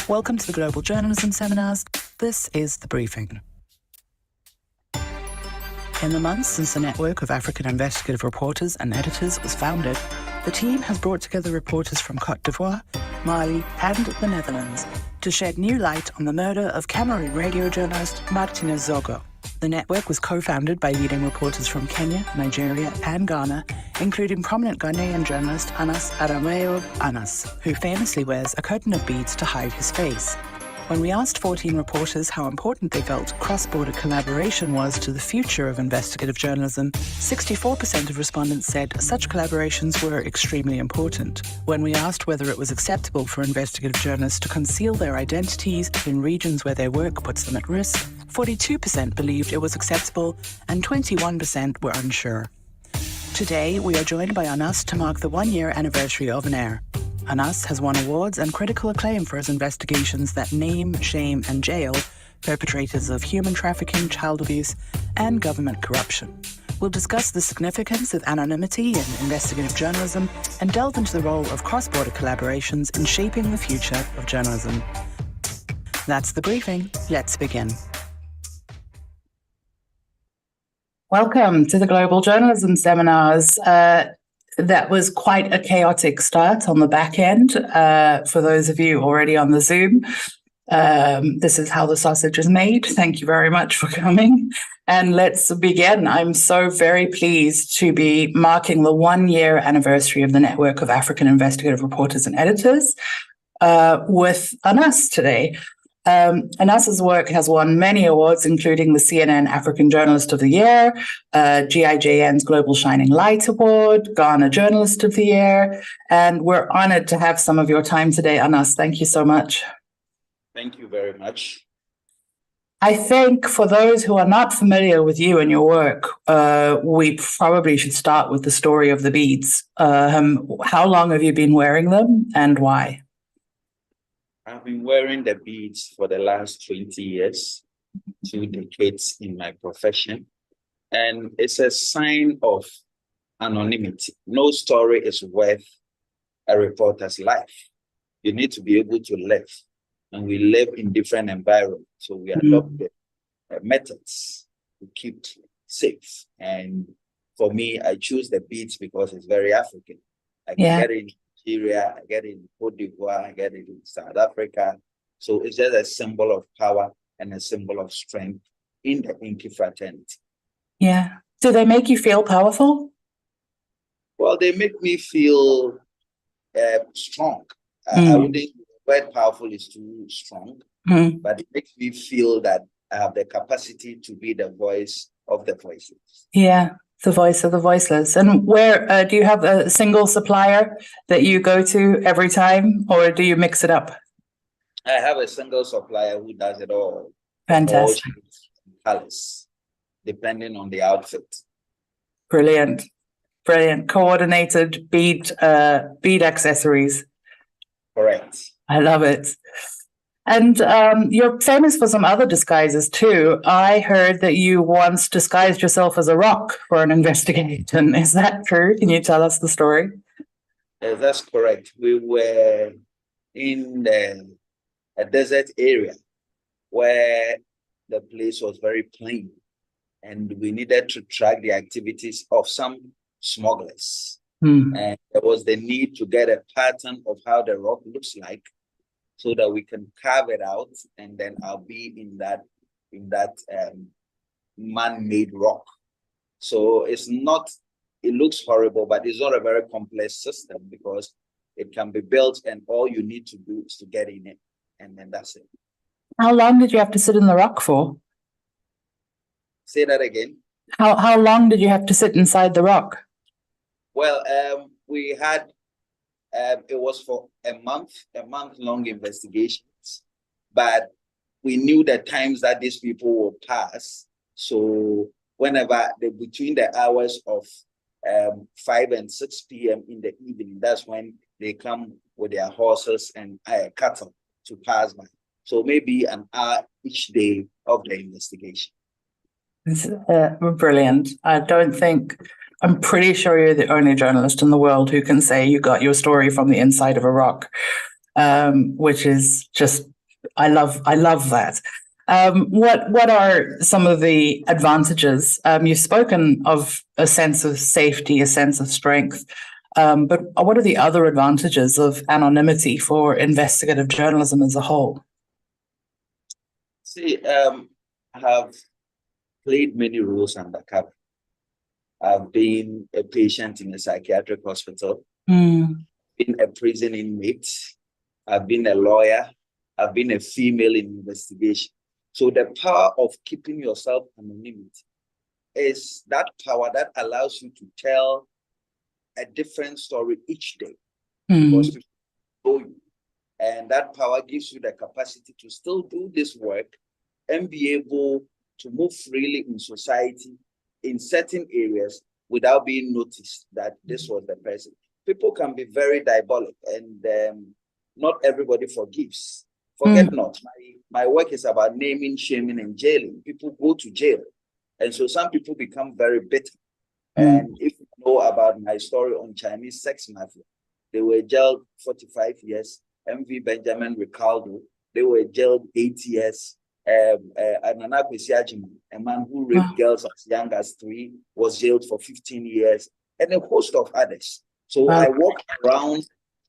Welcome to the Global Journalism Seminars. This is The Briefing. In the months since the network of African investigative reporters and editors was founded, the team has brought together reporters from Côte d'Ivoire, Mali, and the Netherlands to shed new light on the murder of Cameroon radio journalist Martinez Zogo. The network was co-founded by leading reporters from Kenya, Nigeria, and Ghana, including prominent Ghanaian journalist Aremeyaw, who famously wears a curtain of beads to hide his face. When we asked 14 reporters how important they felt cross-border collaboration was to the future of investigative journalism, 64% of respondents said such collaborations were extremely important. When we asked whether it was acceptable for investigative journalists to conceal their identities in regions where their work puts them at risk, 42% believed it was acceptable and 21% were unsure. Today, we are joined by Anas to mark the one-year anniversary of Aremeyaw. Anas has won awards and critical acclaim for his investigations that name, shame, and jail perpetrators of human trafficking, child abuse, and government corruption. We'll discuss the significance of anonymity in investigative journalism and delve into the role of cross-border collaborations in shaping the future of journalism. That's The Briefing. Let's begin. Welcome to the Global Journalism Seminars. That was quite a chaotic start on the back end. For those of you already on the Zoom, this is how the sausage is made. Thank you very much for coming. And let's begin. I'm so very pleased to be marking the one-year anniversary of the Network of African Investigative Reporters and Editors with Anas today. Anas's work has won many awards, including the CNN African Journalist of the Year, GIJN's Global Shining Light Award, Ghana Journalist of the Year, and we're honored to have some of your time today, Anas. Thank you so much. Thank you very much. I think for those who are not familiar with you and your work, we probably should start with the story of the beads. How long have you been wearing them and why? I've been wearing the beads for the last 20 years, 2 decades in my profession. And it's a sign of anonymity. No story is worth a reporter's life. You need to be able to live. And we live in different environments. So we adopt the methods to keep safe. And for me, I choose the beads because it's very African. I can get in Nigeria, I get it in Côte d'Ivoire, I get it in South Africa. So it's just a symbol of power and a symbol of strength in the Inky fraternity. Yeah. Do they make you feel powerful? Well, they make me feel strong. I wouldn't, the word powerful is too strong, but it makes me feel that I have the capacity to be the voice of the voices. Yeah. The voice of the voiceless. And where do you have a single supplier that you go to every time, or do you mix it up? I have a single supplier who does it all. Fantastic. All colors, depending on the outfit. Brilliant. Brilliant. Coordinated bead accessories. Correct. I love it. And you're famous for some other disguises too. I heard that you once disguised yourself as a rock for an investigation. Is that true? Can you tell us the story? That's correct. We were in a desert area where the place was very plain, and we needed to track the activities of some smugglers. And there was the need to get a pattern of how the rock looks like, so that we can carve it out, and then I'll be in that man-made rock. So it's not, it looks horrible, but it's not a very complex system because it can be built and all you need to do is to get in it, and then that's it. How long did you have to sit in the rock for? Say that again. How long did you have to sit inside the rock? Well, we had it was for a month-long investigations, but we knew the times that these people will pass. So whenever between the hours of 5 and 6 p.m. in the evening, that's when they come with their horses and cattle to pass by. So maybe an hour each day of the investigation. It's brilliant. I'm pretty sure you're the only journalist in the world who can say you got your story from the inside of a rock, which is just I love that. What are some of the advantages? You've spoken of a sense of safety, a sense of strength, but what are the other advantages of anonymity for investigative journalism as a whole? See, I have played many roles undercover. I've been a patient in a psychiatric hospital, been a prison inmate, I've been a lawyer, I've been a female in investigation. So the power of keeping yourself anonymity is that power that allows you to tell a different story each day because people know you. And that power gives you the capacity to still do this work and be able to move freely in society in certain areas without being noticed that this was the person. People can be very diabolic, and not everybody forgives. Forget not, my work is about naming, shaming, and jailing. People go to jail. And so some people become very bitter. And if you know about my story on Chinese sex mafia, they were jailed 45 years. MV Benjamin Ricardo, they were jailed 8 years. Nana Kwesi Agyeman, a man who raped girls as young as 3, was jailed for 15 years, and a host of others. So I walk around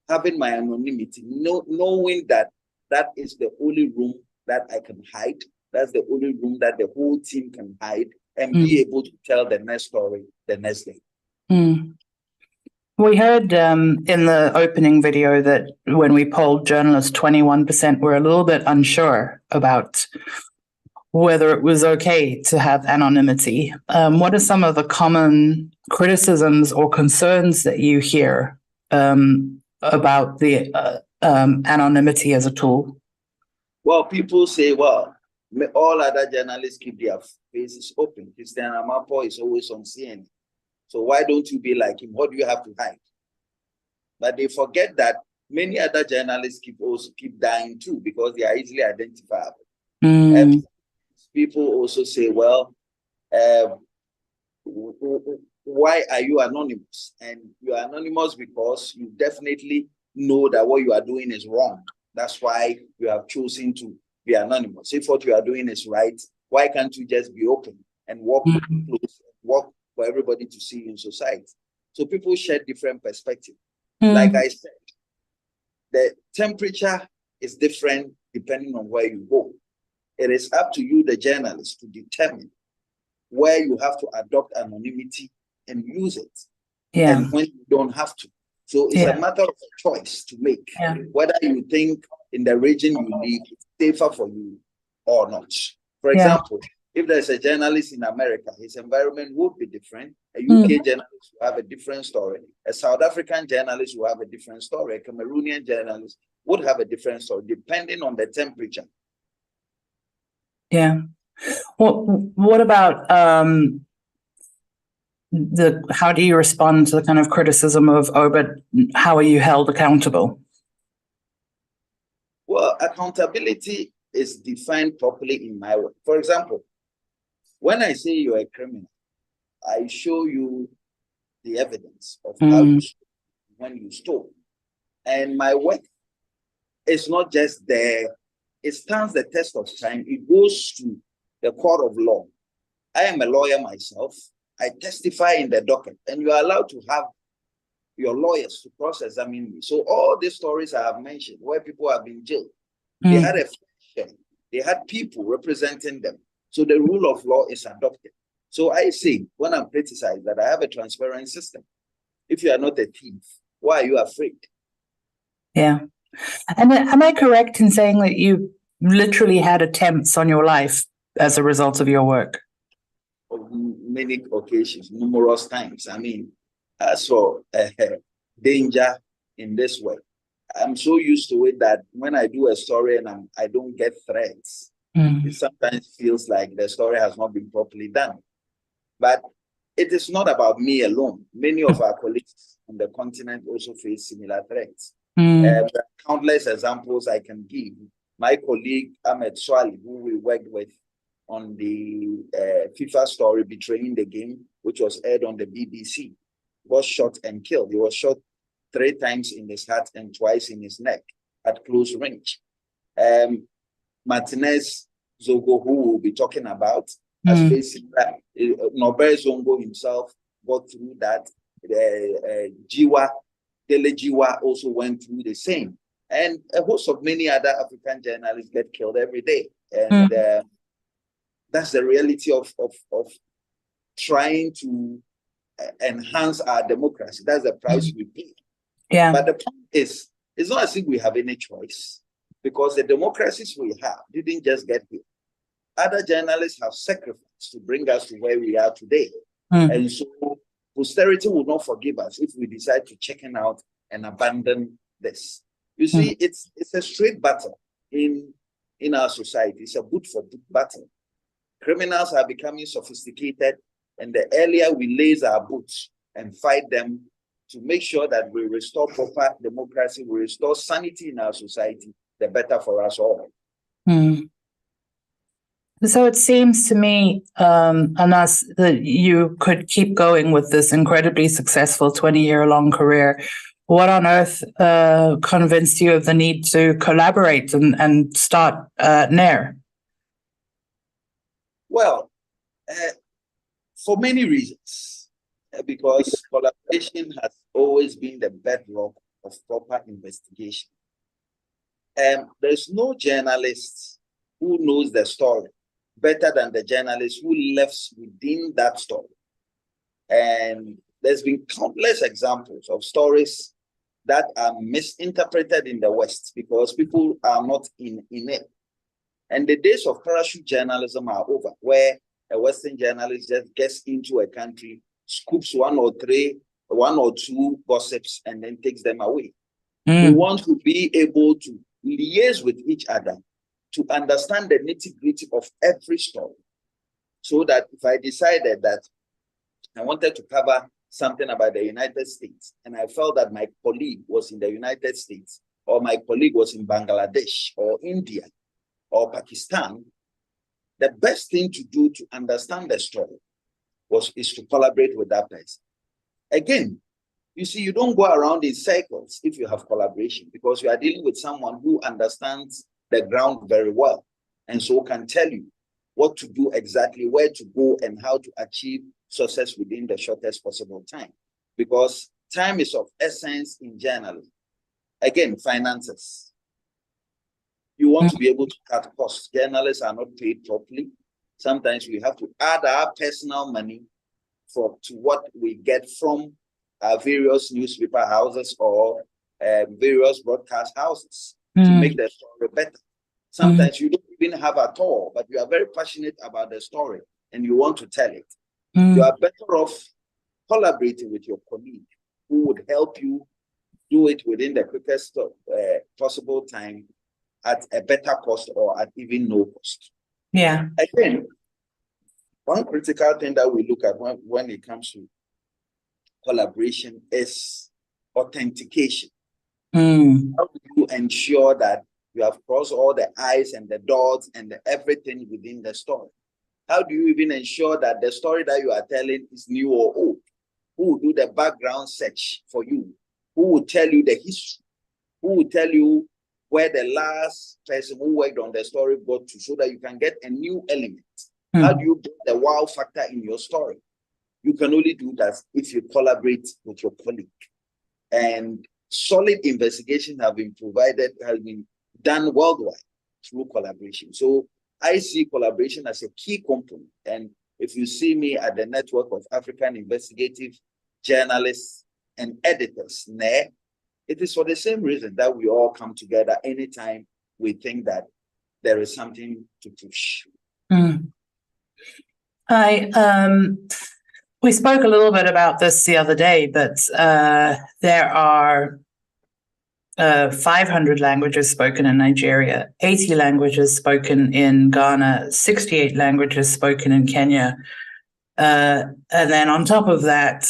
having my anonymity, knowing that that is the only room that I can hide. That's the only room that the whole team can hide and be able to tell the next story the next day. We heard in the opening video that when we polled journalists, 21% were a little bit unsure about whether it was okay to have anonymity. What are some of the common criticisms or concerns that you hear about the anonymity as a tool? Well, people say, well, all other journalists keep their faces open. Christian Amapo is always on CNN. So why don't you be like him? What do you have to hide? But they forget that many other journalists also keep dying too because they are easily identifiable. And people also say, well, why are you anonymous? And you are anonymous because you definitely know that what you are doing is wrong. That's why you have chosen to be anonymous. If what you are doing is right, why can't you just be open and walk close, walk for everybody to see you in society? So people share different perspectives. Like I said, the temperature is different depending on where you go. It is up to you, the journalist, to determine where you have to adopt anonymity and use it, and when you don't have to. So it's a matter of choice to make, whether you think in the region you live it's safer for you or not. For example, if there's a journalist in America, his environment would be different. A UK journalist will have a different story. A South African journalist will have a different story. A Cameroonian journalist would have a different story, depending on the temperature. Yeah. Well, what about how do you respond to the kind of criticism of, oh, but how are you held accountable? Well, accountability is defined properly in my work. For example, when I say you're a criminal, I show you the evidence of how you stole, when you stole. And my work is not just there. It stands the test of time. It goes to the court of law. I am a lawyer myself. I testify in the docket, and you are allowed to have your lawyers to cross-examine me. So all these stories I have mentioned, where people have been jailed, they had a function. They had people representing them. So the rule of law is adopted. So I say, when I'm criticized, that I have a transparent system. If you are not a thief, why are you afraid? Yeah. And am I correct in saying that you literally had attempts on your life as a result of your work? On many occasions, numerous times. I mean, as for danger in this way, I'm so used to it that when I do a story and I don't get threats, it sometimes feels like the story has not been properly done. But it is not about me alone. Many of our colleagues on the continent also face similar threats. There are countless examples I can give. My colleague Ahmed Swali, who we worked with on the FIFA story Betraying the Game, which was aired on the BBC, was shot and killed. He was shot 3 times in his heart and twice in his neck at close range. Martinez Zogo, who we'll be talking about, has faced that. Norbert Zongo himself got through that. Jiwa, Dele Jiwa also went through the same. And a host of many other African journalists get killed every day. And that's the reality of trying to enhance our democracy. That's the price we pay. Yeah. But the point is, it's not as if we have any choice, because the democracies we have didn't just get here. Other journalists have sacrificed to bring us to where we are today. And so posterity will not forgive us if we decide to chicken out and abandon this. You see, it's a straight battle in our society. It's a boot for boot battle. Criminals are becoming sophisticated, and the earlier we lace our boots and fight them to make sure that we restore proper democracy, we restore sanity in our society, the better for us all. So it seems to me, Anas, that you could keep going with this incredibly successful 20-year-long career. What on earth convinced you of the need to collaborate and start NAIR? Well, for many reasons, because collaboration has always been the bedrock of proper investigation. There's no journalist who knows the story better than the journalist who lives within that story. And there's been countless examples of stories that are misinterpreted in the West because people are not in it. And the days of parachute journalism are over, where a Western journalist just gets into a country, scoops one or two gossips, and then takes them away. We want to be able to liaise with each other to understand the nitty-gritty of every story, so that if I decided that I wanted to cover something about the United States, and I felt that my colleague was in the United States, or my colleague was in Bangladesh, or India, or Pakistan, the best thing to do to understand the story is to collaborate with that person. Again, you see, you don't go around in circles if you have collaboration, because you are dealing with someone who understands the ground very well, and so can tell you what to do exactly, where to go, and how to achieve success within the shortest possible time. Because time is of essence in journalism. Again, finances. You want to be able to cut costs. Journalists are not paid properly. Sometimes we have to add our personal money to what we get from various newspaper houses or various broadcast houses to make the story better. Sometimes you don't even have at all, but you are very passionate about the story and you want to tell it. You are better off collaborating with your colleague who would help you do it within the quickest possible time at a better cost or at even no cost. Yeah. Again, one critical thing that we look at when it comes to collaboration is authentication. How do you ensure that you have crossed all the I's and the dots and everything within the story? How do you even ensure that the story that you are telling is new or old? Who will do the background search for you? Who will tell you the history? Who will tell you where the last person who worked on the story got to, so that you can get a new element? How do you build the wow factor in your story? You can only do that if you collaborate with your colleague. And solid investigations have been done worldwide through collaboration. So I see collaboration as a key component. And if you see me at the network of African investigative journalists and editors, NAIR, it is for the same reason that we all come together anytime we think that there is something to push. We spoke a little bit about this the other day, but there are 500 languages spoken in Nigeria, 80 languages spoken in Ghana, 68 languages spoken in Kenya. And then on top of that,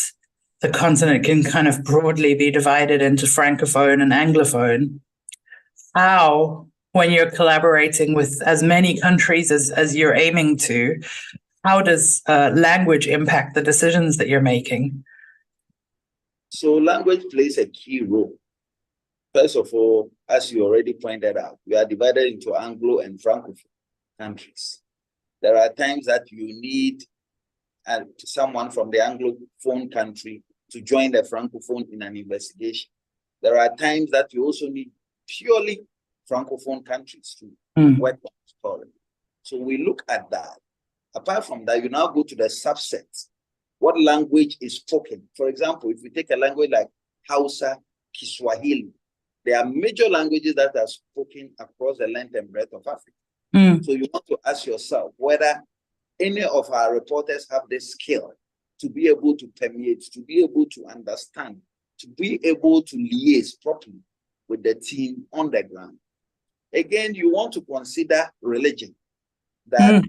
the continent can kind of broadly be divided into Francophone and Anglophone. How, when you're collaborating with as many countries as you're aiming to, how does language impact the decisions that you're making? So language plays a key role. First of all, as you already pointed out, we are divided into Anglo and Francophone countries. There are times that you need someone from the Anglophone country to join the Francophone in an investigation. There are times that you also need purely Francophone countries to work on the story. So we look at that. Apart from that, you now go to the subsets. What language is spoken? For example, if we take a language like Hausa, Kiswahili, there are major languages that are spoken across the length and breadth of Africa. So you want to ask yourself whether any of our reporters have the skill to be able to permeate, to be able to understand, to be able to liaise properly with the team on the ground. Again, you want to consider religion. That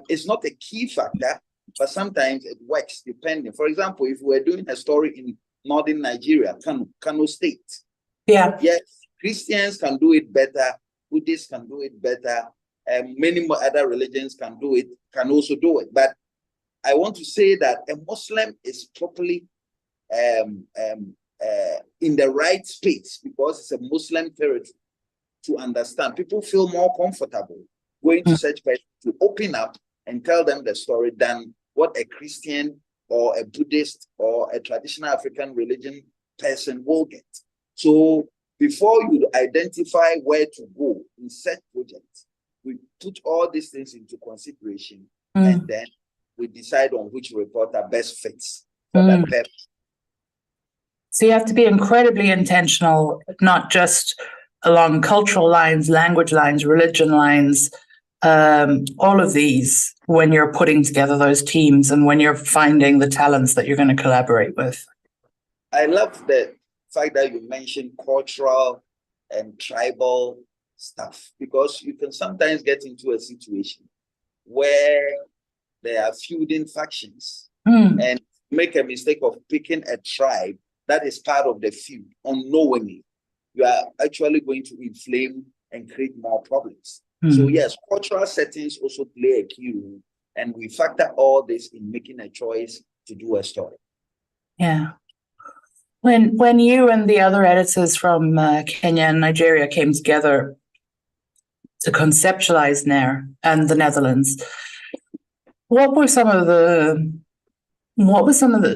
it's not a key factor, but sometimes it works depending. For example, if we're doing a story in northern Nigeria, Kano State. Yeah. Yes, Christians can do it better, Buddhists can do it better, and many more other religions can also do it. But I want to say that a Muslim is properly in the right space because it's a Muslim territory to understand. People feel more comfortable going to such places to open up and tell them the story than what a Christian or a Buddhist or a traditional African religion person will get. So before you identify where to go in such projects, we put all these things into consideration and then we decide on which reporter best fits for that purpose. So you have to be incredibly intentional, not just along cultural lines, language lines, religion lines, all of these when you're putting together those teams and when you're finding the talents that you're going to collaborate with. I love the fact that you mentioned cultural and tribal stuff, because you can sometimes get into a situation where there are feuding factions and make a mistake of picking a tribe that is part of the feud unknowingly. You are actually going to inflame and create more problems. So yes, cultural settings also play a key role, and we factor all this in making a choice to do a story. Yeah. When you and the other editors from Kenya and Nigeria came together to conceptualize Nair and the Netherlands, what were some of the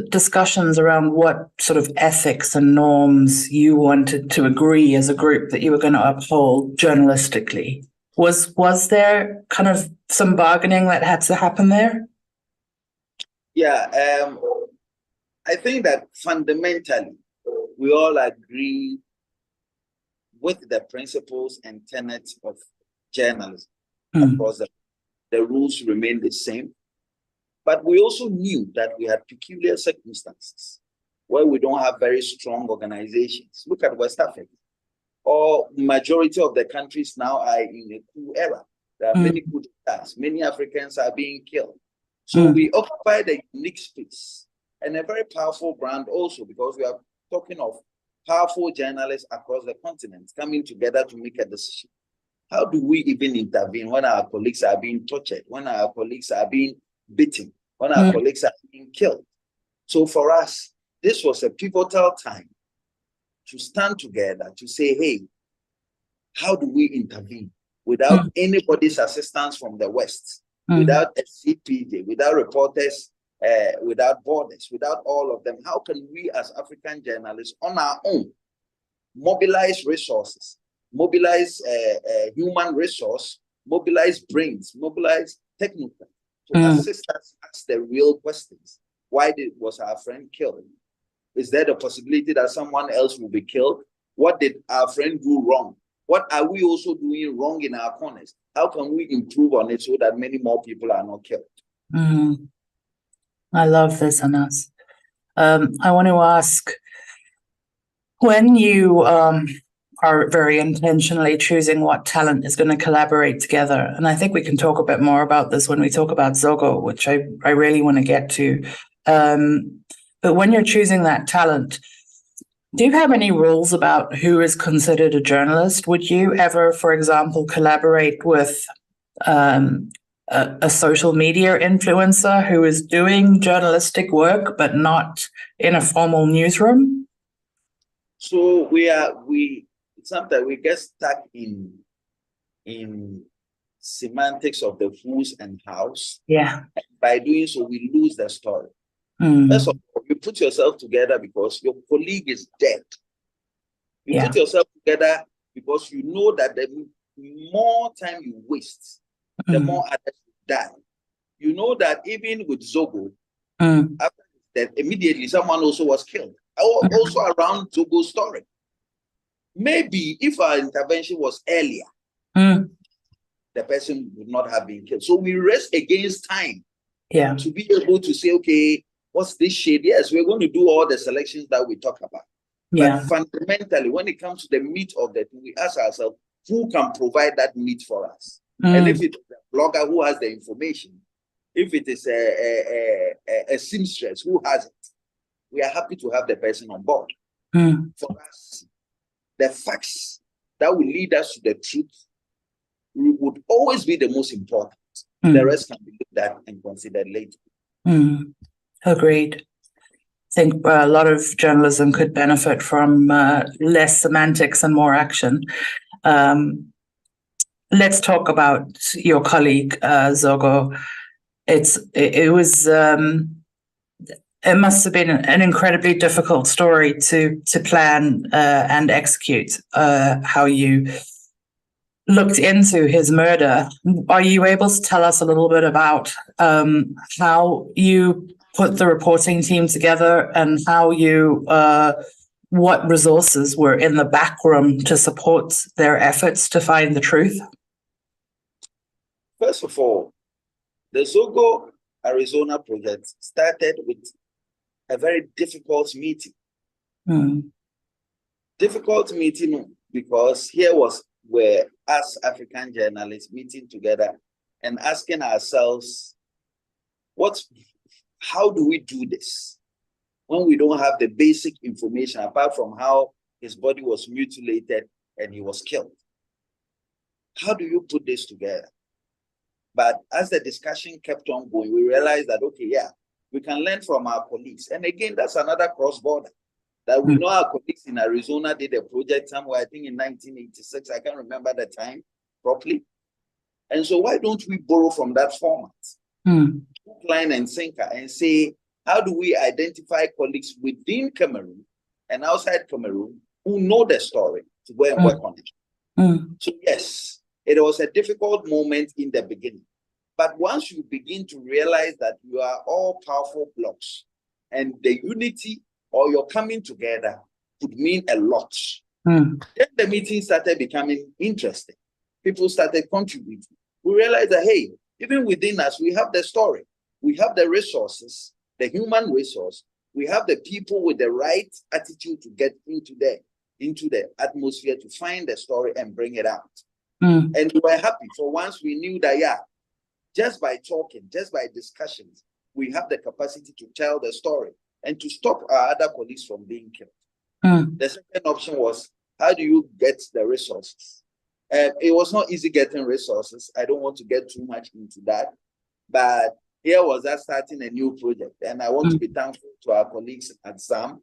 discussions around what sort of ethics and norms you wanted to agree as a group that you were going to uphold journalistically? Was there kind of some bargaining that had to happen there? Yeah, I think that fundamentally we all agree with the principles and tenets of journalism across the rules remain the same. But we also knew that we had peculiar circumstances where we don't have very strong organizations. Look at West Africa. Or majority of the countries now are in a coup era. There are many coup d'etats. Many Africans are being killed. So we occupied a unique space and a very powerful brand also, because we are talking of powerful journalists across the continent coming together to make a decision. How do we even intervene when our colleagues are being tortured, when our colleagues are being beaten, when our colleagues are being killed? So for us, this was a pivotal time to stand together to say, hey, how do we intervene without anybody's assistance from the West, without a CPJ, without reporters, without borders, without all of them? How can we as African journalists on our own mobilize resources, mobilize human resource, mobilize brains, mobilize technical to assist us ask the real questions? Why was our friend killed? Is there the possibility that someone else will be killed? What did our friend do wrong? What are we also doing wrong in our corners? How can we improve on it so that many more people are not killed? I love this, Anas. I want to ask, when you are very intentionally choosing what talent is going to collaborate together, and I think we can talk a bit more about this when we talk about Zogo, which I really want to get to. But when you're choosing that talent, do you have any rules about who is considered a journalist? Would you ever, for example, collaborate with a social media influencer who is doing journalistic work but not in a formal newsroom? So we sometimes we get stuck in semantics of the who's and hows. Yeah. By doing so, we lose the story. Mm. First of all, you put yourself together because your colleague is dead. You Yeah. put yourself together because you know that the more time you waste, the more others die. You know that even with Zogo, after that, immediately someone also was killed. Also around Zogo's story. Maybe if our intervention was earlier, the person would not have been killed. So we race against time to be able to say, okay, what's this shade? Yes, we're going to do all the selections that we talk about. But fundamentally, when it comes to the meat of the thing, we ask ourselves, who can provide that meat for us? And if it's a blogger who has the information, if it is a seamstress who has it, we are happy to have the person on board. For us, the facts that will lead us to the truth would always be the most important. The rest can be looked at and considered later. Agreed. I think a lot of journalism could benefit from less semantics and more action. Let's talk about your colleague, Zogo. It must have been an incredibly difficult story to plan and execute. How you looked into his murder. Are you able to tell us a little bit about how you put the reporting team together and how you what resources were in the back room to support their efforts to find the truth? First of all, the Zogo Arizona project started with a very difficult meeting. Difficult meeting because here were us African journalists meeting together and asking ourselves, how do we do this when we don't have the basic information apart from how his body was mutilated and he was killed? How do you put this together? But as the discussion kept on going, we realized that, okay, yeah, we can learn from our colleagues. And again, that's another cross-border. That we know our colleagues in Arizona did a project somewhere, I think in 1986, I can't remember the time properly. And so why don't we borrow from that format? Hook, line, and sinker, and say, how do we identify colleagues within Cameroon and outside Cameroon who know the story to go and work on it? So yes, it was a difficult moment in the beginning. But once you begin to realize that you are all powerful blocks and the unity or your coming together could mean a lot. Then the meeting started becoming interesting. People started contributing. We realized that, hey, even within us, we have the story. We have the resources, the human resource. We have the people with the right attitude to get into the atmosphere to find the story and bring it out. And we were happy for once we knew that, yeah, just by talking, just by discussions, we have the capacity to tell the story and to stop our other colleagues from being killed. The second option was, how do you get the resources? It was not easy getting resources. I don't want to get too much into that. But here was us starting a new project. And I want to be thankful to our colleagues at SAM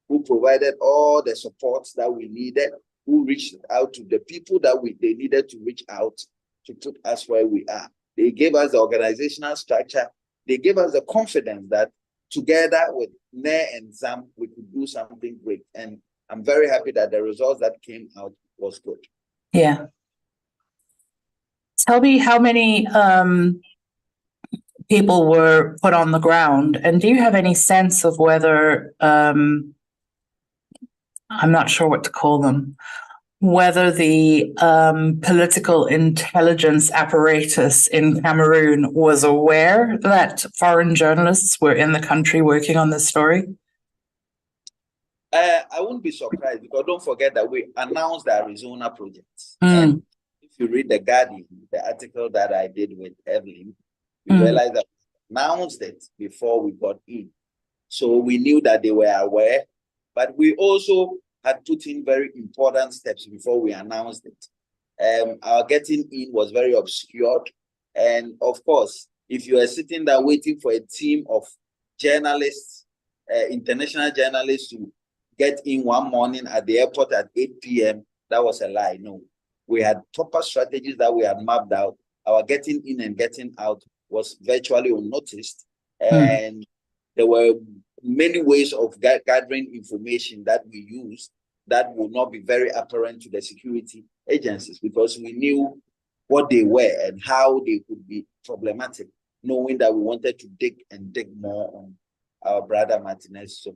who provided all the support that we needed, who reached out to the people that they needed to reach out to put us where we are. They gave us the organizational structure. They gave us the confidence that together with NER and SAM, we could do something great. And I'm very happy that the results that came out was good. Yeah. Tell me how many people were put on the ground, and do you have any sense of whether, I'm not sure what to call them, whether the political intelligence apparatus in Cameroon was aware that foreign journalists were in the country working on this story? I wouldn't be surprised because don't forget that we announced the Arizona project. And if you read The Guardian, the article that I did with Evelyn, you realize that we announced it before we got in. So we knew that they were aware, but we also had put in very important steps before we announced it. Our getting in was very obscured. And of course, if you are sitting there waiting for a team of journalists, international journalists to get in one morning at the airport at 8 p.m., that was a lie. No, we had proper strategies that we had mapped out. Our getting in and getting out was virtually unnoticed. And there were many ways of gathering information that we used that would not be very apparent to the security agencies, because we knew what they were and how they could be problematic, knowing that we wanted to dig more on our brother Martinez.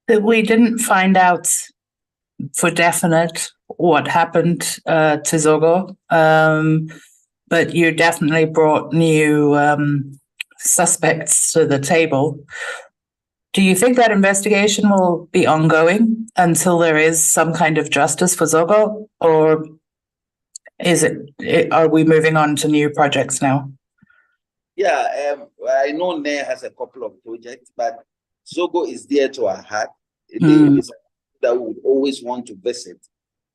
We didn't find out for definite what happened to Zogo, but you definitely brought new suspects to the table. Do you think that investigation will be ongoing until there is some kind of justice for Zogo, or are we moving on to new projects now? Yeah, I know NER has a couple of projects, but Zogo is dear to our heart. It is that we would always want to visit.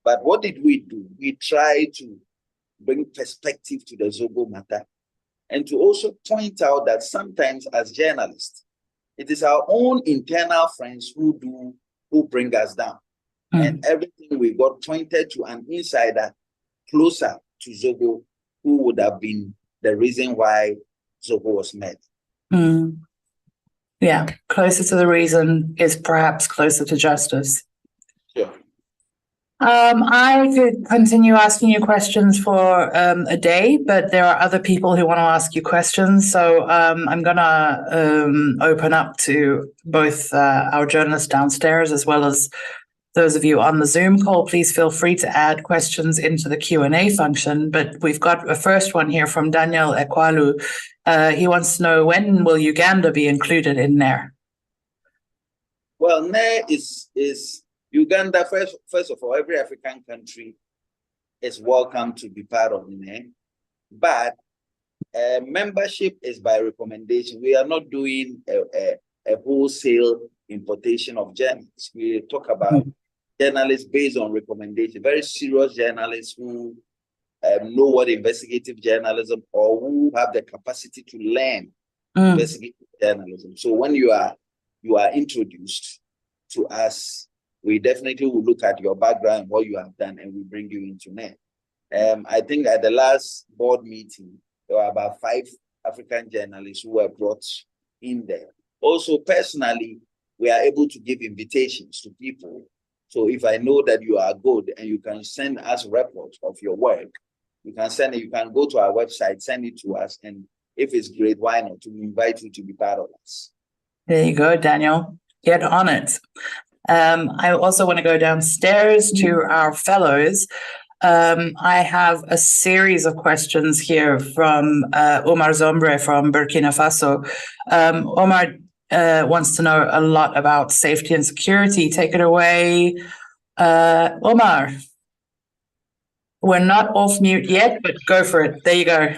But what did we do? We tried to bring perspective to the Zogo matter, and to also point out that sometimes as journalists, it is our own internal friends who bring us down. And everything we got pointed to an insider closer to Zogo, who would have been the reason why Zogo was made. Yeah, closer to the reason is perhaps closer to justice. Sure. I could continue asking you questions for a day, but there are other people who want to ask you questions. So I'm going to open up to both our journalists downstairs as well as those of you on the Zoom call. Please feel free to add questions into the Q&A function. But we've got a first one here from Daniel Ekwalu. He wants to know, when will Uganda be included in NER? Well, NER is Uganda. First of all, every African country is welcome to be part of NER, but membership is by recommendation. We are not doing a wholesale importation of journalists. We talk about journalists based on recommendation, very serious journalists who know what investigative journalism, or who have the capacity to learn investigative journalism. So when you are introduced to us, we definitely will look at your background, what you have done, and we bring you into NER. I think at the last board meeting, there were about 5 African journalists who were brought in there. Also, personally, we are able to give invitations to people. So if I know that you are good and you can send us reports of your work, you can send it. You can go to our website, send it to us, and if it's great, why not? To invite you to be part of us. There you go, Daniel. Get on it. I also want to go downstairs to our fellows. I have a series of questions here from Omar Zombre from Burkina Faso. Omar wants to know a lot about safety and security. Take it away, Omar. We're not off mute yet, but go for it. There you go.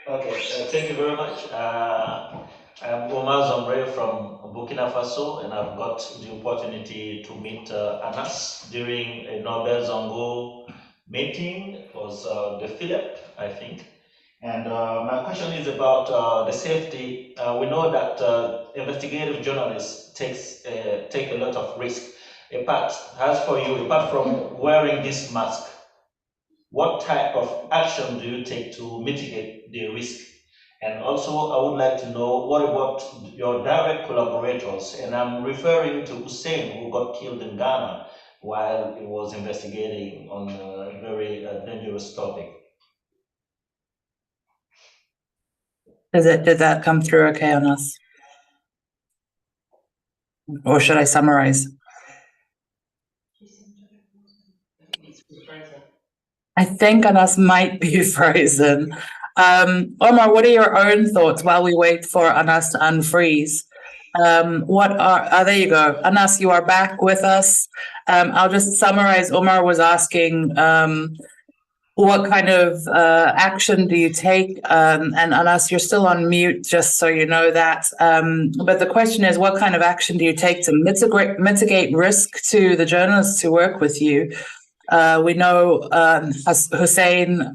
Okay, thank you very much. I'm Omar Zombre from Burkina Faso, and I've got the opportunity to meet Anas during a Nobel Zongo meeting. It was the Philip, I think. And my question is about the safety. We know that investigative journalists take a lot of risk. As for you, apart from wearing this mask, what type of action do you take to mitigate the risk? And also, I would like to know, what about your direct collaborators? And I'm referring to Hussein, who got killed in Ghana while he was investigating on a very dangerous topic. Did that come through okay on us? Or should I summarize? I think Anas might be frozen. Omar, what are your own thoughts while we wait for Anas to unfreeze? There you go. Anas, you are back with us. I'll just summarize. Omar was asking, what kind of action do you take? And Anas, you're still on mute, just so you know that. But the question is, what kind of action do you take to mitigate risk to the journalists who work with you? We know Hussein,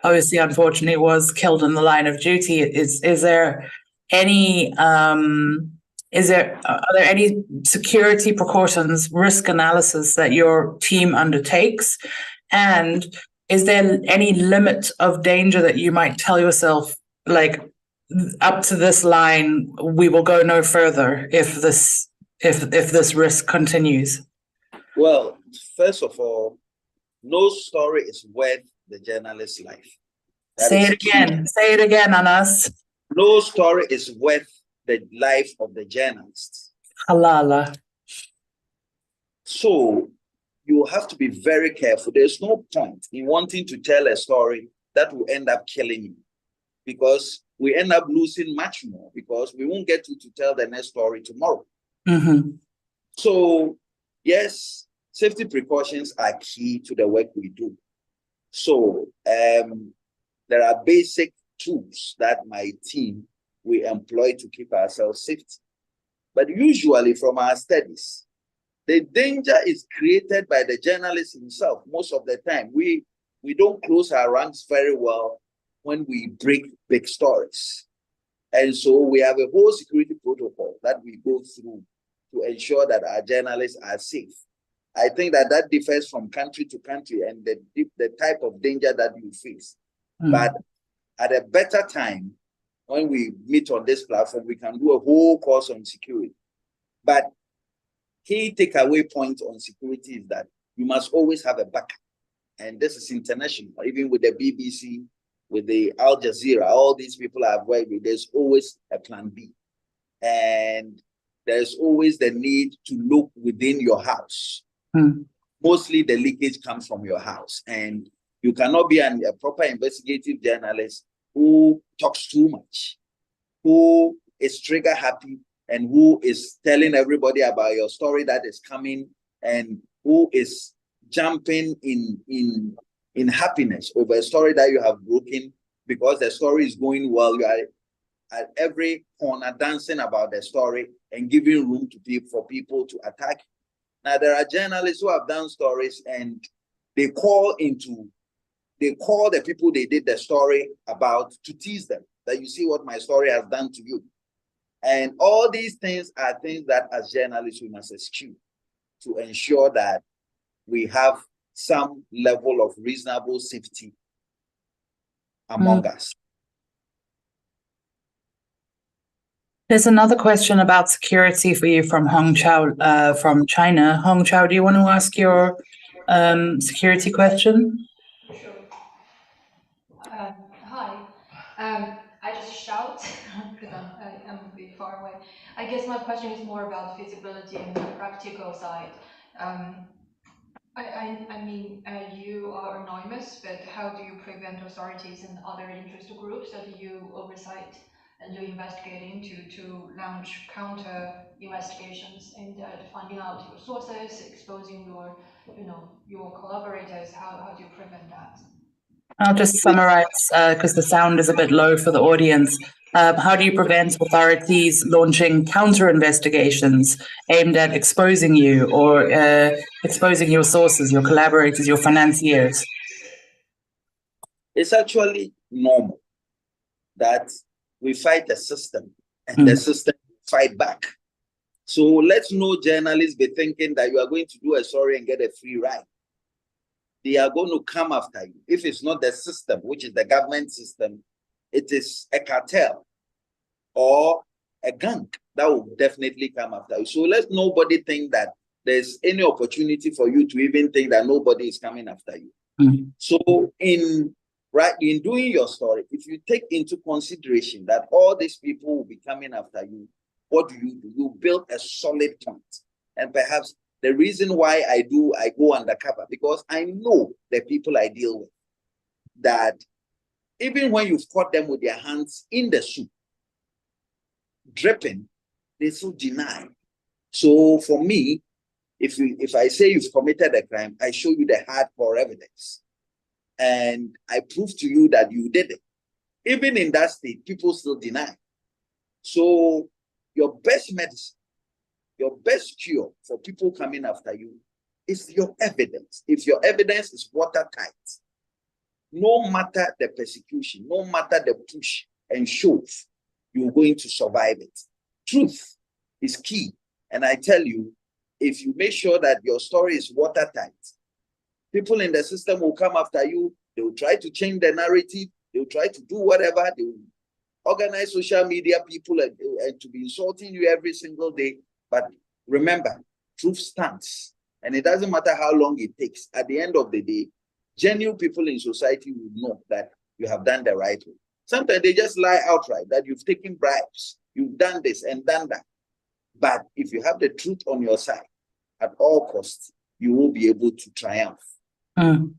obviously, unfortunately, was killed in the line of duty. Is there any are there any security precautions, risk analysis that your team undertakes? And is there any limit of danger that you might tell yourself, like, up to this line, we will go no further if this risk continues? Well, first of all, no story is worth the journalist's life. Say it again, Anas. No story is worth the life of the journalist. Halala. So you have to be very careful. There's no point in wanting to tell a story that will end up killing you, because we end up losing much more because we won't get to tell the next story tomorrow. Mm-hmm. So yes, safety precautions are key to the work we do. So there are basic tools that my team we employ to keep ourselves safe. But usually from our studies, the danger is created by the journalist himself. Most of the time, we don't close our ranks very well when we break big stories. And so we have a whole security protocol that we go through to ensure that our journalists are safe. I think that differs from country to country and the type of danger that you face. But at a better time, when we meet on this platform, we can do a whole course on security. But key takeaway point on security is that you must always have a backup. And this is international, even with the BBC, with the Al Jazeera, all these people I've worked with, there's always a plan B. And there's always the need to look within your house. Mostly the leakage comes from your house. And you cannot be a proper investigative journalist who talks too much, who is trigger happy, and who is telling everybody about your story that is coming, and who is jumping in happiness over a story that you have broken because the story is going well. You are at every corner dancing about the story and giving room for people to attack. Now, there are journalists who have done stories and they call the people they did the story about to tease them, that you see what my story has done to you. And all these things are things that as journalists we must eschew to ensure that we have some level of reasonable safety among us. There's another question about security for you from Hong Chao from China. Hong Chao, do you want to ask your security question? Sure. Hi. I just shout because I'm a bit far away. I guess my question is more about feasibility and the practical side. I mean, you are anonymous, but how do you prevent authorities and other interest groups that you oversight and you investigate into to launch counter investigations and finding out your sources, exposing your collaborators? How do you prevent that? I'll just summarize because the sound is a bit low for the audience. How do you prevent authorities launching counter investigations aimed at exposing you or exposing your sources, your collaborators, your financiers? It's actually normal that we fight the system and the system fight back. So let no journalists be thinking that you are going to do a story and get a free ride. They are going to come after you. If it's not the system, which is the government system, it is a cartel or a gang that will definitely come after you. So let nobody think that there's any opportunity for you to even think that nobody is coming after you. So in doing your story, if you take into consideration that all these people will be coming after you, what do? You build a solid point. And perhaps the reason why I go undercover, because I know the people I deal with, that even when you've caught them with their hands in the soup, dripping, they still deny. So for me, if I say you've committed a crime, I show you the hardcore evidence. And I prove to you that you did it. Even in that state, people still deny. So your best medicine, your best cure for people coming after you is your evidence. If your evidence is watertight, no matter the persecution, no matter the push and shove, you're going to survive it. Truth is key. And I tell you, if you make sure that your story is watertight, people in the system will come after you. They will try to change the narrative. They will try to do whatever. They will organize social media people and to be insulting you every single day. But remember, truth stands. And it doesn't matter how long it takes. At the end of the day, genuine people in society will know that you have done the right way. Sometimes they just lie outright that you've taken bribes, you've done this and done that. But if you have the truth on your side, at all costs, you will be able to triumph. Mm.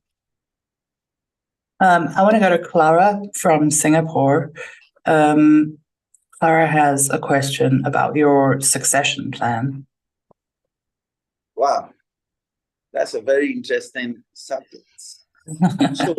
I want to go to Clara from Singapore. Clara has a question about your succession plan. Wow, that's a very interesting subject. So,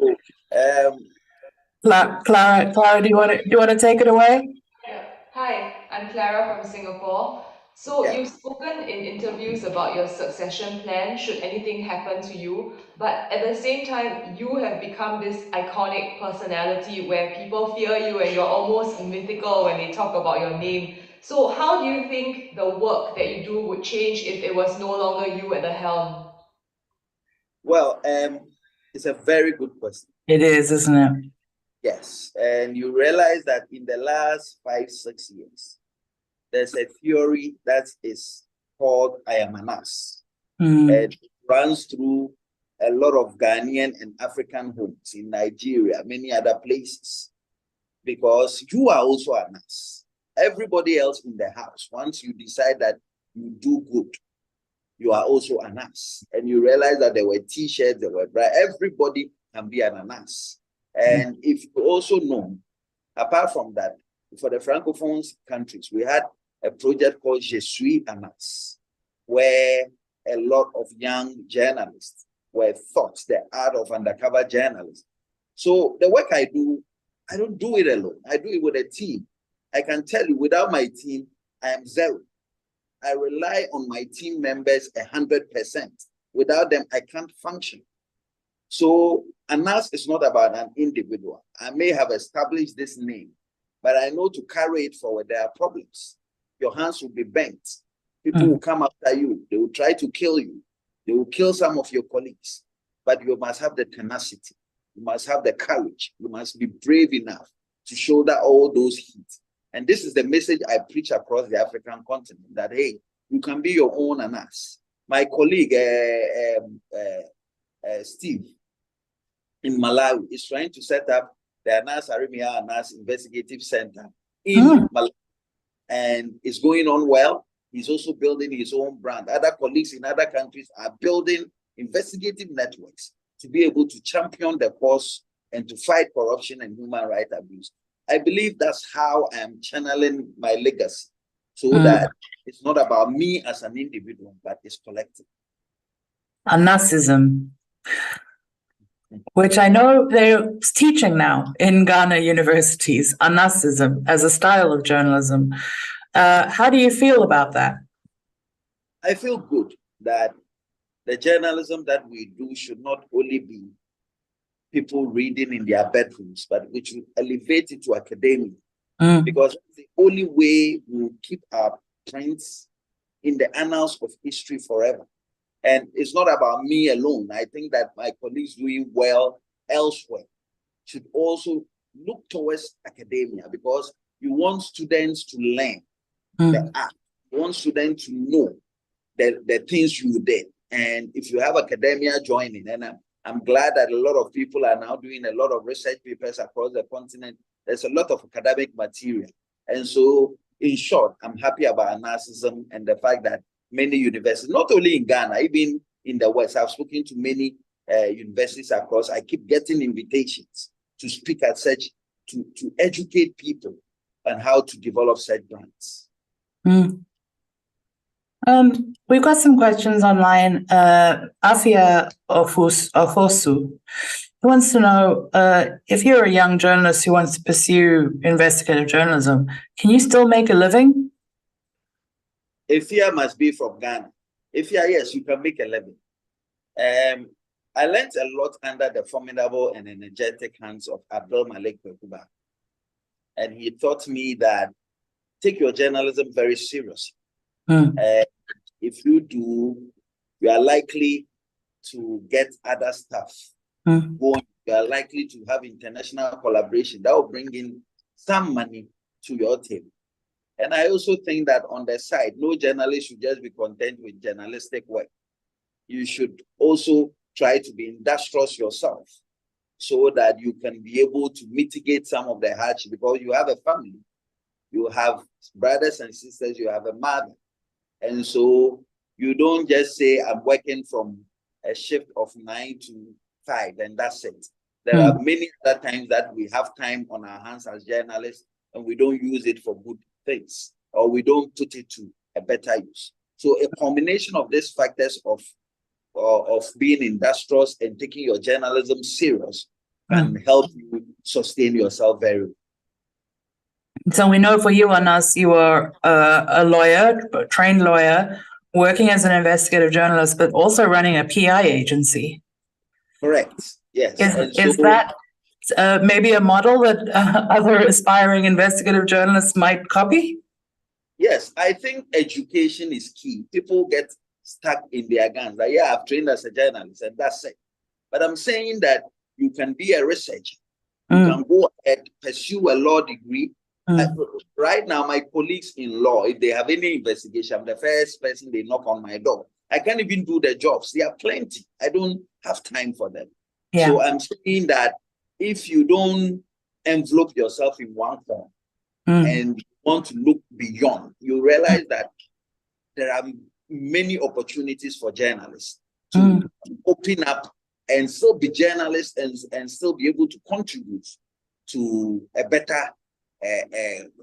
Clara, do you want to take it away? Yeah. Hi, I'm Clara from Singapore. So Yeah. you've spoken in interviews about your succession plan should anything happen to you, but at the same time, you have become this iconic personality where people fear you and you're almost mythical when they talk about your name. So how do you think the work that you do would change if it was no longer you at the helm? Well, it's a very good question. It is, isn't it? Yes, and you realize that in the last 5-6 years, there's a theory that is called I am an ass. And it runs through a lot of Ghanaian and African homes in Nigeria, many other places, because you are also an ass. Everybody else in the house, once you decide that you do good, you are also an ass. And you realize that there were t-shirts, there were everybody can be an ass. And if you also know, apart from that, for the Francophone countries, we had a project called Je suis un as, where a lot of young journalists were taught the art of undercover journalism. So the work I do, I don't do it alone. I do it with a team. I can tell you, without my team, I am zero. I rely on my team members 100%. Without them, I can't function. So an ass is not about an individual. I may have established this name, but I know to carry it forward, there are problems. Your hands will be bent. People will come after you. They will try to kill you. They will kill some of your colleagues. But you must have the tenacity. You must have the courage. You must be brave enough to shoulder all those heat. And this is the message I preach across the African continent, that, hey, you can be your own an ass. My colleague, Steve, in Malawi, is trying to set up the Aremeyaw Investigative Center in Malawi. And it's going on well. He's also building his own brand. Other colleagues in other countries are building investigative networks to be able to champion the cause and to fight corruption and human rights abuse. I believe that's how I'm channeling my legacy, so that it's not about me as an individual, but it's collective. Anasism, which I know they're teaching now in Ghana universities, Anasism as a style of journalism. How do you feel about that? I feel good that the journalism that we do should not only be people reading in their bedrooms, but we should elevate it to academia, because it's the only way we'll keep our prints in the annals of history forever. And it's not about me alone. I think that my colleagues doing well elsewhere should also look towards academia, because you want students to learn the art. You want students to know the things you did. And if you have academia joining, and I'm glad that a lot of people are now doing a lot of research papers across the continent. There's a lot of academic material. And so, in short, I'm happy about anarchism and the fact that many universities, not only in Ghana, even in the West, I've spoken to many universities across. I keep getting invitations to speak at such, to educate people on how to develop such brands. We've got some questions online. Afia Ofosu wants to know if you're a young journalist who wants to pursue investigative journalism, can you still make a living? Afia must be from Ghana. Afia, yes, you can make a living. I learned a lot under the formidable and energetic hands of Abdul Malik Bekuba. And he taught me that take your journalism very seriously. If you do, you are likely to get other stuff going. You are likely to have international collaboration that will bring in some money to your team. And I also think that on the side, no journalist should just be content with journalistic work. You should also try to be industrious yourself so that you can be able to mitigate some of the hardship, because you have a family, you have brothers and sisters, you have a mother. And so you don't just say, I'm working from a shift of 9 to 5 and that's it. There are many other times that we have time on our hands as journalists and we don't use it for good things, or we don't put it to a better use. So a combination of these factors of being industrious and taking your journalism serious can help you sustain yourself very well. So we know for you and us, you are a lawyer, a trained lawyer, working as an investigative journalist, but also running a PI agency. Correct. Yes. Is that maybe a model that other aspiring investigative journalists might copy? Yes, I think education is key. People get stuck in their guns. Like, yeah, I've trained as a journalist and that's it. But I'm saying that you can be a researcher. You can go ahead, pursue a law degree. Right now, my colleagues in law, if they have any investigation, I'm the first person they knock on my door. I can't even do their jobs. There are plenty. I don't have time for them. Yeah. So I'm saying that if you don't envelope yourself in one form and you want to look beyond, you realize that there are many opportunities for journalists to open up and still be journalists and still be able to contribute to a better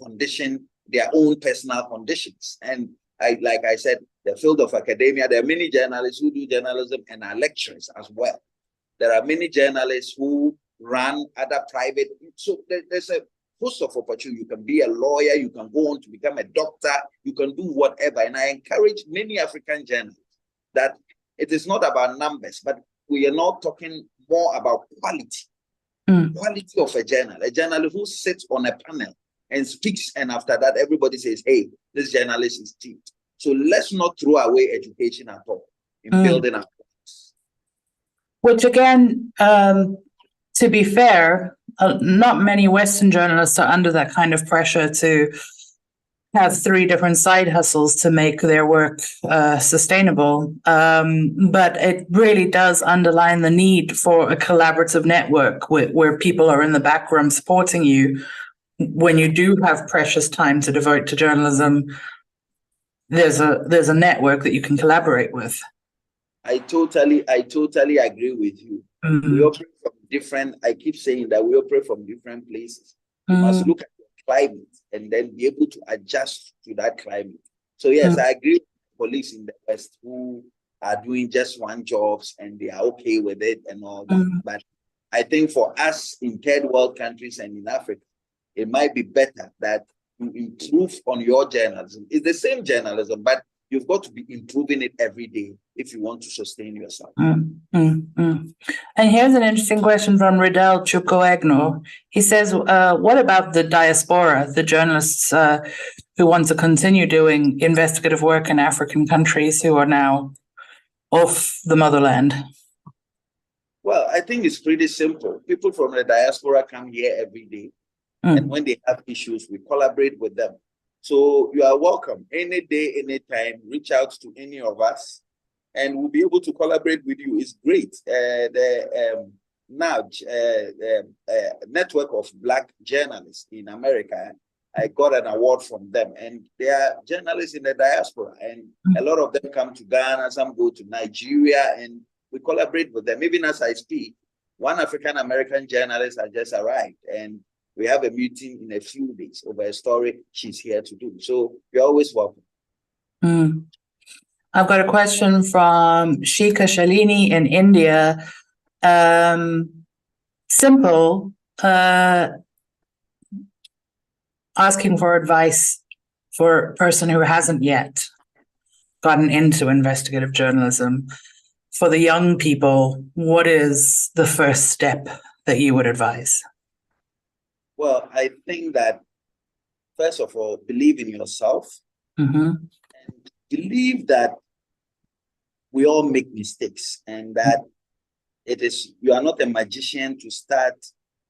condition, their own personal conditions. And like I said, the field of academia, there are many journalists who do journalism and are lecturers as well. There are many journalists who run other private, so there's a host of opportunity. You can be a lawyer, you can go on to become a doctor, you can do whatever. And I encourage many African journalists that it is not about numbers, but we are not talking more about quality. Quality of a journalist who sits on a panel and speaks, and after that everybody says, hey, this journalist is cheap. So let's not throw away education at all in building our lives. Which again, to be fair, not many Western journalists are under that kind of pressure to have 3 different side hustles to make their work sustainable. But it really does underline the need for a collaborative network where people are in the background supporting you. When you do have precious time to devote to journalism, there's a network that you can collaborate with. I totally agree with you. We operate from different, I keep saying that we operate from different places. You must look at the climate and then be able to adjust to that climate. So yes, I agree with colleagues in the West who are doing just one jobs and they are okay with it and all that. But I think for us in third world countries and in Africa, it might be better that you improve on your journalism. It's the same journalism, but you've got to be improving it every day if you want to sustain yourself. And here's an interesting question from Riddell Chukwuegno. He says, what about the diaspora, the journalists who want to continue doing investigative work in African countries who are now off the motherland? Well, I think it's pretty simple. People from the diaspora come here every day. And when they have issues, we collaborate with them. So you are welcome. Any day, anytime, reach out to any of us and we'll be able to collaborate with you. It's great. The NAJ, Network of Black Journalists in America, I got an award from them. And they are journalists in the diaspora. And a lot of them come to Ghana, some go to Nigeria, and we collaborate with them. Even as I speak, one African-American journalist has just arrived. And we have a meeting in a few days over a story she's here to do. So you're always welcome. I've got a question from Shika Shalini in India. Simple, asking for advice for a person who hasn't yet gotten into investigative journalism. For the young people, what is the first step that you would advise? Well, I think that, first of all, believe in yourself and believe that we all make mistakes, and that you are not a magician to start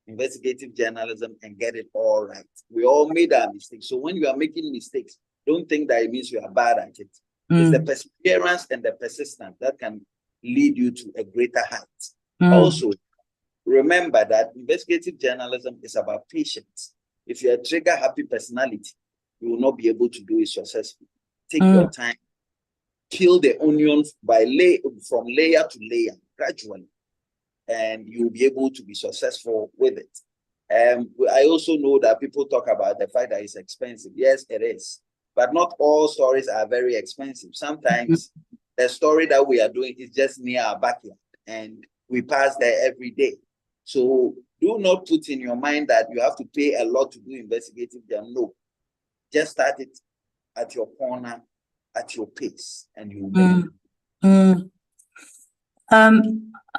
investigative journalism and get it all right. We all made our mistakes. So when you are making mistakes, don't think that it means you are bad at it. It's the perseverance and the persistence that can lead you to a greater height. Also, remember that investigative journalism is about patience. If you're a trigger-happy personality, you will not be able to do it successfully. Take your time, peel the onions from layer to layer, gradually, and you'll be able to be successful with it. I also know that people talk about the fact that it's expensive. Yes, it is. But not all stories are very expensive. Sometimes the story that we are doing is just near our backyard, and we pass there every day. So do not put in your mind that you have to pay a lot to do investigative journalism. No. Just start it at your corner, at your pace, and you will make it.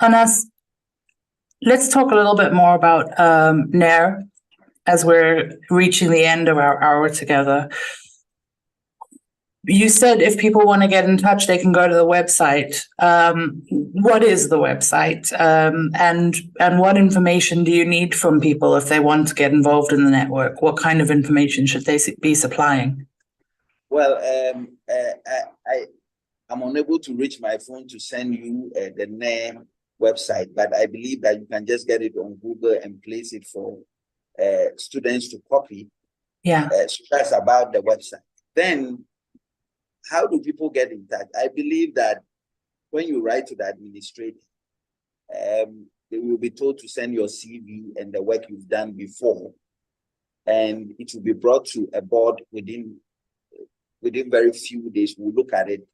Anas, let's talk a little bit more about NAIR as we're reaching the end of our hour together. You said if people want to get in touch, they can go to the website. What is the website? And what information do you need from people if they want to get involved in the network? What kind of information should they be supplying? Well, I'm unable to reach my phone to send you the name website, but I believe that you can just get it on Google and place it for students to copy. Yeah. So that's about the website. Then, how do people get in touch? I believe that when you write to the administrator, they will be told to send your CV and the work you've done before, and it will be brought to a board within very few days. We'll look at it,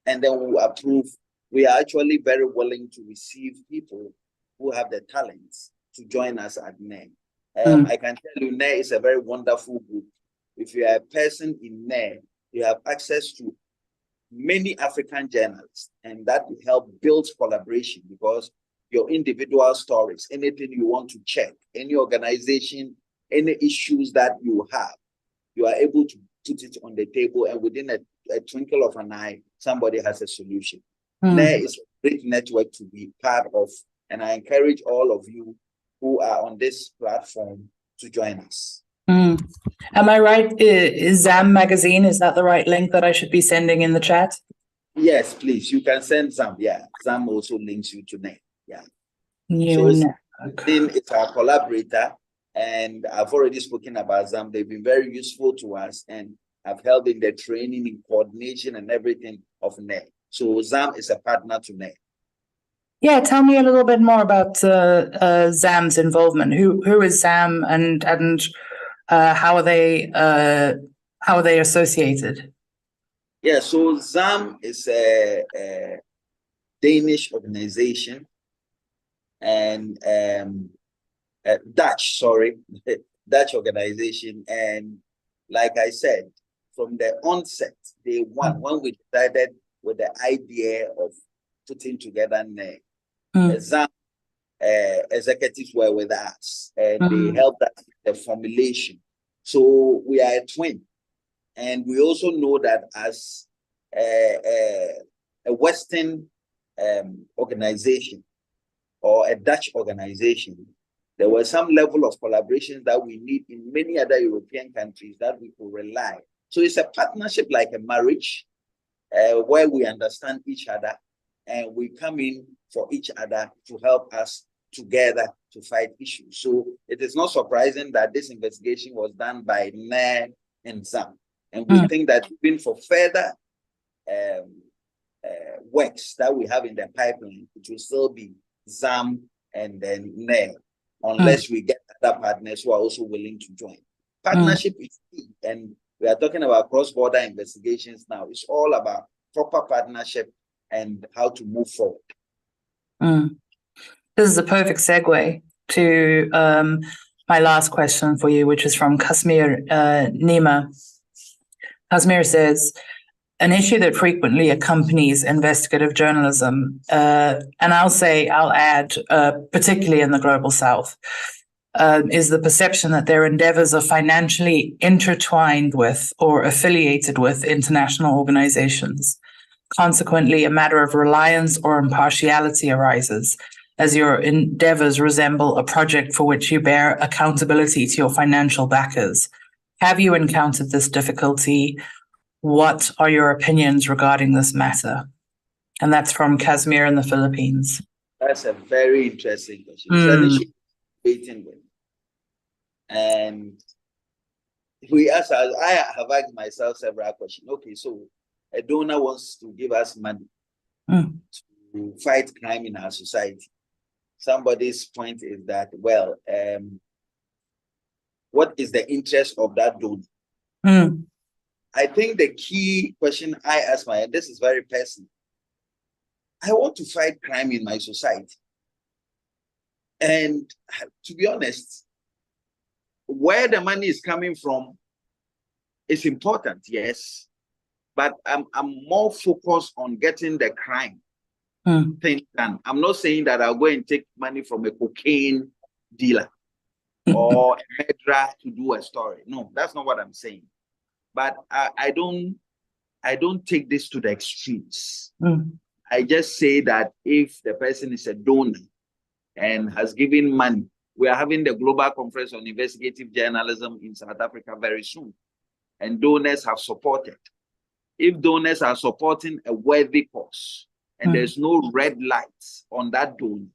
and then we'll approve. We are actually very willing to receive people who have the talents to join us at NAIR. I can tell you, NAIR is a very wonderful group. If you are a person in NAIR, you have access to many African journalists, and that will help build collaboration, because your individual stories, anything you want to check, any organization, any issues that you have, you are able to put it on the table, and within a twinkle of an eye, somebody has a solution. NAIR is a great network to be part of, and I encourage all of you who are on this platform to join us. Am I right? Is ZAM magazine, is that the right link that I should be sending in the chat? Yes, please. You can send ZAM. Yeah, ZAM also links you to NAIR. Yeah. It's our collaborator, and I've already spoken about ZAM. They've been very useful to us, and I've helped in the training, in coordination, and everything of NAIR. So ZAM is a partner to NAIR. Yeah, tell me a little bit more about ZAM's involvement. Who is ZAM, and how are they associated? Yeah, so ZAM is a Danish organization, and Dutch organization. And like I said, from the onset, day one, when we decided with the idea of putting together NAIR, ZAM executives were with us, and they helped us with the formulation. So we are a twin, and we also know that as a Western organization or a Dutch organization, there was some level of collaboration that we need in many other European countries that we could rely. So it's a partnership like a marriage, where we understand each other and we come in for each other to help us together to fight issues. So it is not surprising that this investigation was done by NAIR and ZAM. And we think that even for further works that we have in the pipeline, it will still be ZAM and then NAIR, unless we get other partners who are also willing to join. Partnership is key, and we are talking about cross-border investigations now. It's all about proper partnership and how to move forward. This is a perfect segue to my last question for you, which is from Kashmir Nima. Kashmir says, an issue that frequently accompanies investigative journalism, and I'll add, particularly in the Global South, is the perception that their endeavors are financially intertwined with or affiliated with international organizations. Consequently, a matter of reliance or impartiality arises, as your endeavors resemble a project for which you bear accountability to your financial backers. Have you encountered this difficulty? What are your opinions regarding this matter? And that's from Casimir in the Philippines. That's a very interesting question. It's an issue we're waiting with. And I have asked myself several questions. Okay, so a donor wants to give us money to fight crime in our society. Somebody's point is that, well, what is the interest of that donor? I think the key question I ask this is very personal. I want to fight crime in my society. And to be honest, where the money is coming from is important, yes. But I'm more focused on getting the crime thing done. I'm not saying that I'll go and take money from a cocaine dealer or a murderer to do a story. No, that's not what I'm saying. But I don't take this to the extremes. I just say that if the person is a donor and has given money, we are having the Global Conference on Investigative Journalism in South Africa very soon, and donors have supported. If donors are supporting a worthy cause and there's no red lights on that donor,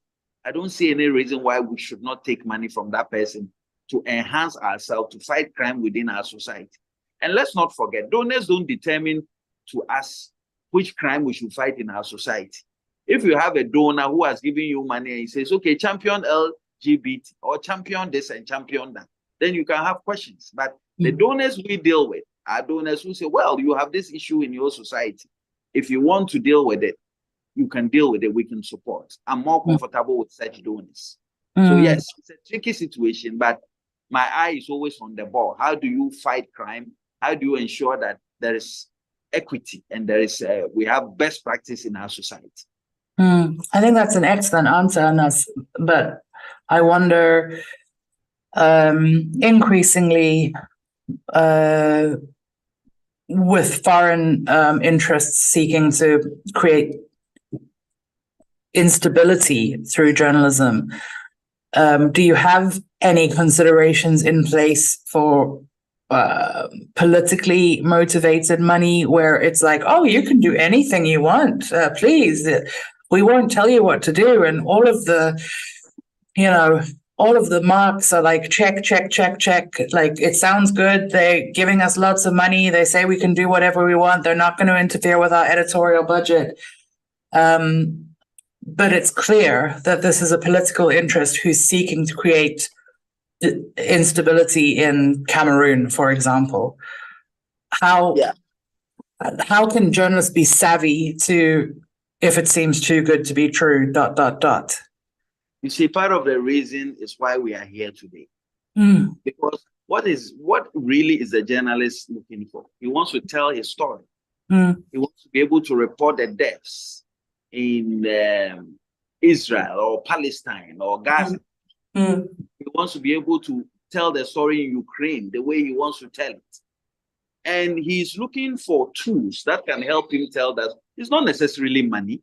I don't see any reason why we should not take money from that person to enhance ourselves, to fight crime within our society. And let's not forget, donors don't determine to us which crime we should fight in our society. If you have a donor who has given you money and he says, okay, champion LGBT or champion this and champion that, then you can have questions. But the donors we deal with are donors who say, well, you have this issue in your society. If you want to deal with it, you can deal with it, we can support. I'm more comfortable with such donors. So yes, it's a tricky situation, but my eye is always on the ball. How do you fight crime? How do you ensure that there is equity and there is we have best practice in our society? I think that's an excellent answer, Anas. But I wonder, increasingly, with foreign interests seeking to create instability through journalism, do you have any considerations in place for politically motivated money where it's like, oh, you can do anything you want, please, we won't tell you what to do, and all of the marks are like check, check, check, check, like it sounds good, they're giving us lots of money, they say we can do whatever we want, they're not going to interfere with our editorial budget, but it's clear that this is a political interest who's seeking to create instability in Cameroon, for example. How can journalists be savvy to, if it seems too good to be true, ... You see, part of the reason is why we are here today. Because what really is a journalist looking for? He wants to tell his story. He wants to be able to report the deaths in Israel or Palestine or Gaza. He wants to be able to tell the story in Ukraine the way he wants to tell it. And he's looking for tools that can help him tell that. It's not necessarily money.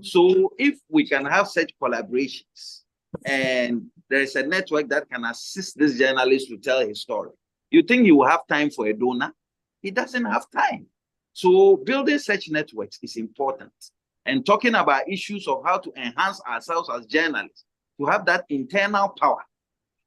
So if we can have such collaborations and there's a network that can assist this journalist to tell his story, you think he will have time for a donor? He doesn't have time. So building such networks is important. And talking about issues of how to enhance ourselves as journalists, to have that internal power,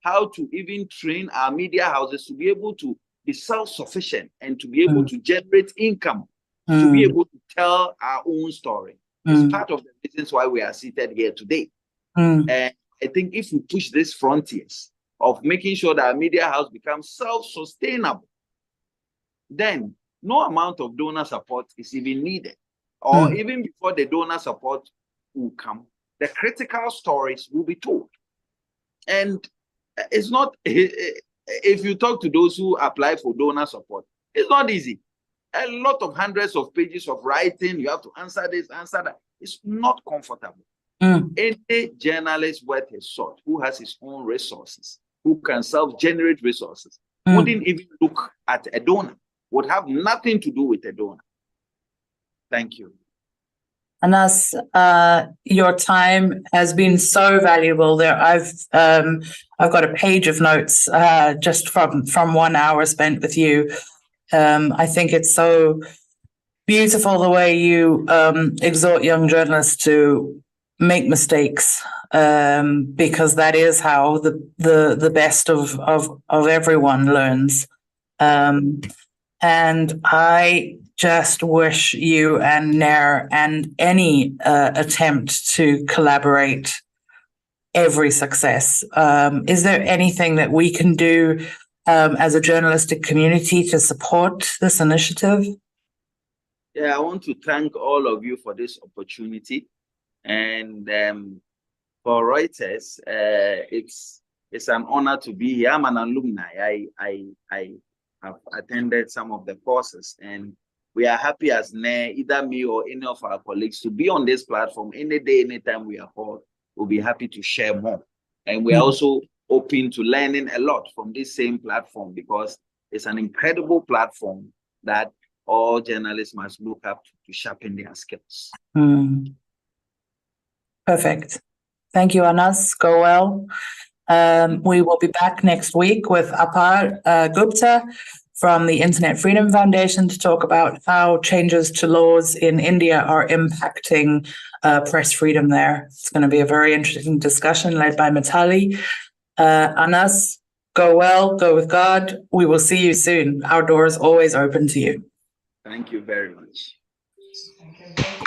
how to even train our media houses to be able to be self-sufficient and to be able to generate income, to be able to tell our own story. It's part of the reasons why we are seated here today. And I think if we push these frontiers of making sure that our media house becomes self-sustainable, then no amount of donor support is even needed. Or even before the donor support will come, the critical stories will be told. And it's not, if you talk to those who apply for donor support, it's not easy. A lot of hundreds of pages of writing, you have to answer this, answer that. It's not comfortable. Any journalist worth his salt, who has his own resources, who can self-generate resources, wouldn't even look at a donor, would have nothing to do with a donor. Thank you. Anas, your time has been so valuable. There, I've got a page of notes just from 1 hour spent with you. I think it's so beautiful the way you exhort young journalists to make mistakes, because that is how the best of everyone learns. And I just wish you and Nair and any attempt to collaborate every success. Is there anything that we can do as a journalistic community to support this initiative? Yeah, I want to thank all of you for this opportunity. And for Reuters, it's an honor to be here. I'm an alumni. I have attended some of the courses, and we are happy as Nair, either me or any of our colleagues, to be on this platform any day, anytime we are called. We'll be happy to share more. And we are also open to learning a lot from this same platform, because it's an incredible platform that all journalists must look up to sharpen their skills. Perfect. Thank you, Anas. Go well. We will be back next week with Apar Gupta from the Internet Freedom Foundation to talk about how changes to laws in India are impacting press freedom there. It's going to be a very interesting discussion led by Mitali. Anas, go well, go with God. We will see you soon. Our door is always open to you. Thank you very much. Thank you.